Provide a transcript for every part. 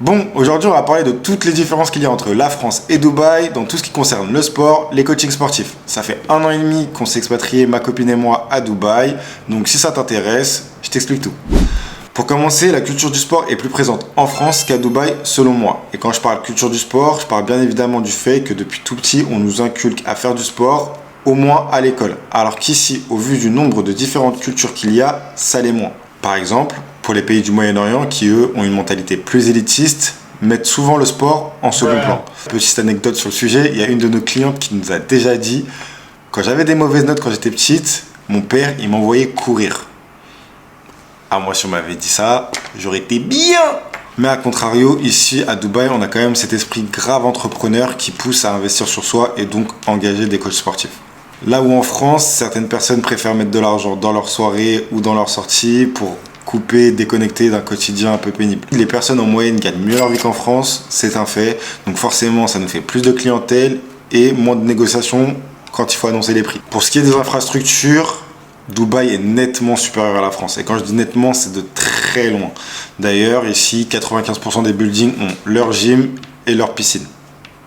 Bon, aujourd'hui on va parler de toutes les différences qu'il y a entre la France et Dubaï dans tout ce qui concerne le sport, les coachings sportifs. Ça fait 1 an et demi qu'on s'est expatrié, ma copine et moi, à Dubaï. Donc si ça t'intéresse, je t'explique tout. Pour commencer, la culture du sport est plus présente en France qu'à Dubaï, selon moi. Et quand je parle culture du sport, je parle bien évidemment du fait que depuis tout petit, on nous inculque à faire du sport, au moins à l'école. Alors qu'ici, au vu du nombre de différentes cultures qu'il y a, ça l'est moins. Par exemple, pour les pays du Moyen-Orient qui, eux, ont une mentalité plus élitiste, mettent souvent le sport en second plan. Petite anecdote sur le sujet, il y a une de nos clientes qui nous a déjà dit « Quand j'avais des mauvaises notes quand j'étais petite, mon père, il m'envoyait courir. » Ah, moi, si on m'avait dit ça, j'aurais été bien. Mais à contrario, ici, à Dubaï, on a quand même cet esprit grave entrepreneur qui pousse à investir sur soi et donc engager des coachs sportifs. Là où en France, certaines personnes préfèrent mettre de l'argent dans leur soirée ou dans leur sortie pour couper, déconnecter d'un quotidien un peu pénible. Les personnes en moyenne gagnent mieux leur vie qu'en France, c'est un fait. Donc forcément, ça nous fait plus de clientèle et moins de négociations quand il faut annoncer les prix. Pour ce qui est des infrastructures, Dubaï est nettement supérieur à la France. Et quand je dis nettement, c'est de très loin. D'ailleurs, ici, 95% des buildings ont leur gym et leur piscine.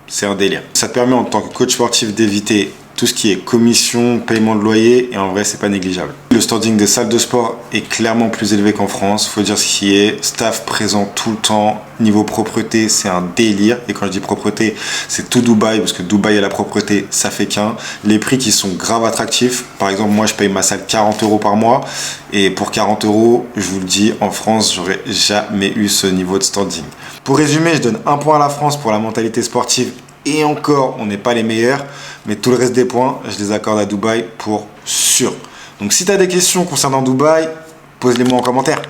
C'est un délire. Ça te permet en tant que coach sportif d'éviter tout ce qui est commission, paiement de loyer, et en vrai, c'est pas négligeable. Le standing des salles de sport est clairement plus élevé qu'en France, faut dire ce qui est. Staff présent tout le temps. Niveau propreté, c'est un délire. Et quand je dis propreté, c'est tout Dubaï, parce que Dubaï et la propreté, ça fait qu'un. Les prix qui sont grave attractifs. Par exemple, moi, je paye ma salle 40 € par mois. Et pour 40 €, je vous le dis, en France, j'aurais jamais eu ce niveau de standing. Pour résumer, je donne un point à la France pour la mentalité sportive. Et encore, on n'est pas les meilleurs, mais tout le reste des points, je les accorde à Dubaï pour sûr. Donc si tu as des questions concernant Dubaï, pose-les-moi en commentaire.